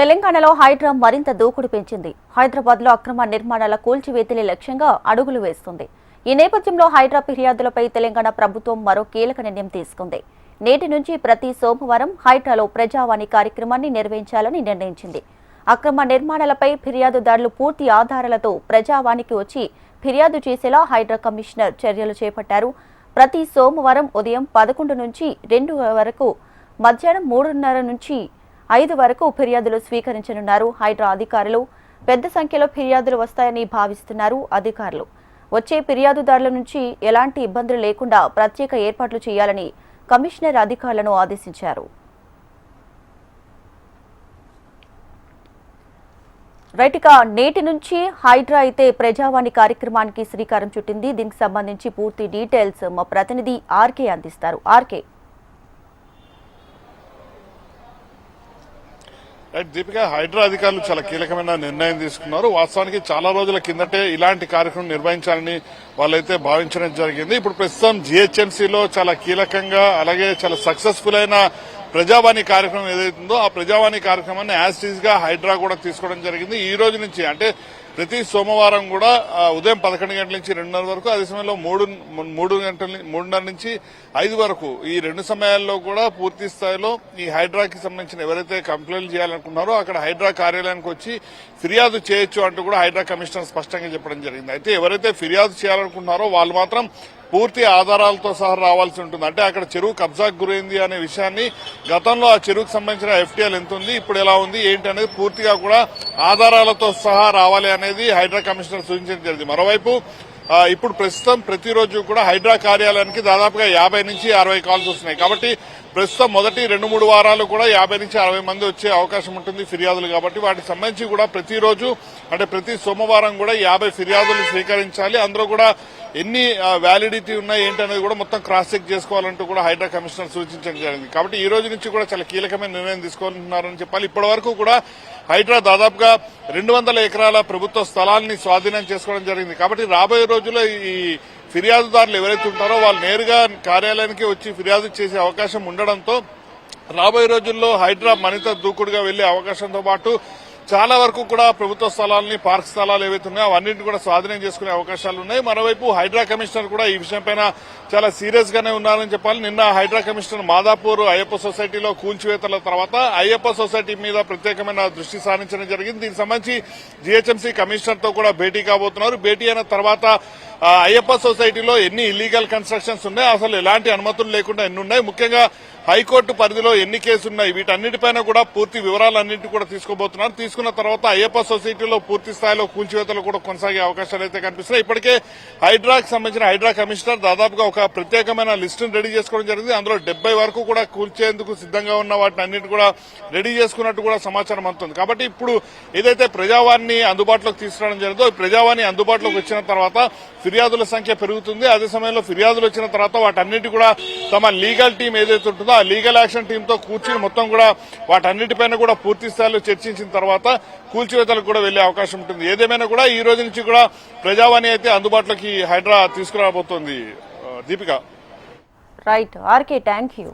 తెలంగాణలో హైడ్రా మరింత దూకుడు పెంచింది. హైదరాబాద్లో అక్రమ నిర్మాణాల కూల్చివేతలే లక్ష్యంగా అడుగులు వేస్తుంది. ఈ నేపథ్యంలో హైడ్రా ఫిర్యాదులపై తెలంగాణ ప్రభుత్వం మరో కీలక నిర్ణయం తీసుకుంది. నేటి నుంచి ప్రతి సోమవారం హైడ్రాలో ప్రజావాణి కార్యక్రమాన్ని నిర్వహించాలని నిర్ణయించింది. అక్రమ నిర్మాణాలపై ఫిర్యాదుదారులు పూర్తి ఆధారాలతో ప్రజావాణికి వచ్చి ఫిర్యాదు చేసేలా హైడ్రా కమిషనర్ చర్యలు చేపట్టారు. ప్రతి సోమవారం ఉదయం 11 నుంచి 2 వరకు, మధ్యాహ్నం 3:30 నుంచి 5 వరకు ఫిర్యాదులు స్వీకరించనున్నారు హైడ్రా అధికారులు. పెద్ద సంఖ్యలో ఫిర్యాదులు వస్తాయని భావిస్తున్నారు అధికారులు. వచ్చే ఫిర్యాదుదారుల నుంచి ఎలాంటి ఇబ్బందులు లేకుండా ప్రత్యేక ఏర్పాట్లు చేయాలని కమిషనర్ అధికారులను ఆదేశించారు. రైట్గా నేటి నుంచి హైడ్రా అయితే ప్రజావాణి కార్యక్రమానికి శ్రీకారం చుట్టింది. దీనికి సంబంధించి పూర్తి డీటెయిల్స్ మా ప్రతినిధి ఆర్కే అందిస్తారు. ఆర్కే, దీపిక, హైడ్రా అధికారులు చాలా కీలకమైన నిర్ణయం తీసుకున్నారు. వాస్తవానికి చాలా రోజుల కిందటే ఇలాంటి కార్యక్రమం నిర్వహించాలని వాళ్ళైతే భావించడం జరిగింది. ఇప్పుడు ప్రస్తుతం జీహెచ్ఎంసీలో చాలా కీలకంగా, అలాగే చాలా సక్సెస్ఫుల్ అయిన ప్రజావాణి కార్యక్రమం ఏదైతుందో ఆ ప్రజావాణి కార్యక్రమాన్ని యాజ్ టీజ్ గా హైడ్రా కూడా తీసుకోవడం జరిగింది. ఈ రోజు నుంచి అంటే ప్రతి సోమవారం కూడా ఉదయం 11 గంటల నుంచి 2:30 వరకు, అదే సమయంలో 3:30 నుంచి 5 వరకు, ఈ 2 సమయాల్లో కూడా పూర్తి స్థాయిలో ఈ హైడ్రాకి సంబంధించిన ఎవరైతే కంప్లైంట్లు చేయాలనుకున్నారో అక్కడ హైడ్రా కార్యాలయానికి వచ్చి ఫిర్యాదు చేయొచ్చు అంటూ కూడా హైడ్రా కమిషనర్ స్పష్టంగా చెప్పడం జరిగింది. అయితే ఎవరైతే ఫిర్యాదు చేయాలనుకుంటున్నారో వాళ్ళు మాత్రం పూర్తి ఆధారాలతో సహా రావాల్సి ఉంటుంది. అంటే అక్కడ చెరువు కబ్జాకు గురైంది అనే విషయాన్ని, గతంలో ఆ చెరువుకు సంబంధించిన ఎఫ్టీఎల్ ఎంత ఉంది, ఇప్పుడు ఎలా ఉంది, ఏంటి అనేది పూర్తిగా కూడా ఆధారాలతో సహా రావాలి అనేది హైడ్రా కమిషనర్ సూచించడం జరిగింది. మరోవైపు ఇప్పుడు ప్రస్తుతం ప్రతిరోజు కూడా హైడ్రా కార్యాలయానికి దాదాపుగా 50 నుంచి 60 కాల్స్ వస్తున్నాయి. కాబట్టి ప్రస్తుతం మొదటి 2-3 వారాలు కూడా 50 నుంచి 60 మంది వచ్చే అవకాశం ఉంటుంది ఫిర్యాదులు. కాబట్టి వాటికి సంబంధించి కూడా ప్రతిరోజు అంటే ప్రతి సోమవారం కూడా 50 ఫిర్యాదులు స్వీకరించాలి. అందులో కూడా ఎన్ని వ్యాలిడిటీ ఉన్నాయి ఏంటనేది కూడా మొత్తం క్రాస్ చెక్ చేసుకోవాలంటూ కూడా హైడ్రా కమిషనర్ సూచించడం జరిగింది. కాబట్టి ఈ రోజు నుంచి కూడా చాలా కీలకమైన నిర్ణయం తీసుకుంటున్నారని చెప్పాలి. ఇప్పటి వరకు కూడా హైడ్రా దాదాపుగా 200 ఎకరాల ప్రభుత్వ స్థలాన్ని స్వాధీనం చేసుకోవడం జరిగింది. కాబట్టి రాబోయే రోజుల్లో ఈ ఫిర్యాదుదారులు ఎవరైతే ఉంటారో వాళ్ళు నేరుగా కార్యాలయానికి వచ్చి ఫిర్యాదు చేసే అవకాశం ఉండడంతో రాబోయే రోజుల్లో హైడ్రా మరింత దూకుడుగా వెళ్లే అవకాశంతో పాటు చాలా వరకు కూడా ప్రభుత్వ స్థలాలని, పార్క్ స్థలాలు ఏవైతే ఉన్నాయో అవన్నింటినీ కూడా స్వాధీనం చేసుకునే అవకాశాలు ఉన్నాయి. మరోవైపు హైడ్రా కమిషనర్ కూడా ఈ విషయంపైన చాలా సీరియస్ గానే ఉన్నారని చెప్పాలి. నిన్న హైడ్రా కమిషనర్ మాదాపూర్ అయ్యప్ప సొసైటీలో కూల్చివేతల తర్వాత అయ్యప్ప సొసైటీ మీద ప్రత్యేకమైన దృష్టి సారించడం జరిగింది. దీనికి సంబంధించి జీహెచ్ఎంసీ కమిషనర్ తో కూడా భేటీ కాబోతున్నారు. భేటీ అయిన తర్వాత అయ్యప్ప సొసైటీలో ఎన్ని ఇల్లీగల్ కన్స్ట్రక్షన్స్ ఉన్నాయి, అసలు ఎలాంటి అనుమతులు లేకుండా ఎన్ని ఉన్నాయి, ముఖ్యంగా హైకోర్టు పరిధిలో ఎన్ని కేసులు ఉన్నాయి, వీటన్నిటిపైన కూడా పూర్తి వివరాలన్నింటి కూడా తీసుకోబోతున్నారు. తీసుకున్న తర్వాత అయ్యప్ప సొసైటీలో పూర్తి స్థాయిలో కూల్చివేతలు కూడా కొనసాగే అవకాశాలు అయితే కనిపిస్తున్నాయి. ఇప్పటికే హైడ్రాకి సంబంధించిన హైడ్రా కమిషనర్ దాదాపుగా ఒక ప్రత్యేకమైన లిస్టును రెడీ చేసుకోవడం జరిగింది. అందులో 70 వరకు కూడా కూల్చేందుకు సిద్ధంగా ఉన్న వాటిని అన్నింటి కూడా రెడీ చేసుకున్నట్టు కూడా సమాచారం అందుతుంది. కాబట్టి ఇప్పుడు ఏదైతే ప్రజావాణి అందుబాటులోకి తీసుకురావడం జరిగిందో ప్రజావాణి అందుబాటులోకి వచ్చిన తర్వాత ఫిర్యాదుల సంఖ్య పెరుగుతుంది. అదే సమయంలో ఫిర్యాదులు వచ్చిన తర్వాత వాటన్నిటి కూడా తమ లీగల్ టీం ఏదైతే ఉంటుందో ఆ లీగల్ యాక్షన్ టీమ్ తో కూర్చుని మొత్తం కూడా వాటన్నిటిపైన కూడా పూర్తి స్థాయిలో చర్చించిన తర్వాత కూల్చివేతలకు కూడా వెళ్లే అవకాశం ఉంటుంది. ఏదేమైనా కూడా ఈ రోజు నుంచి కూడా ప్రజావాణి అయితే అందుబాటులోకి హైడ్రా తీసుకురాబోతోంది. Deepika. Right RK, thank you.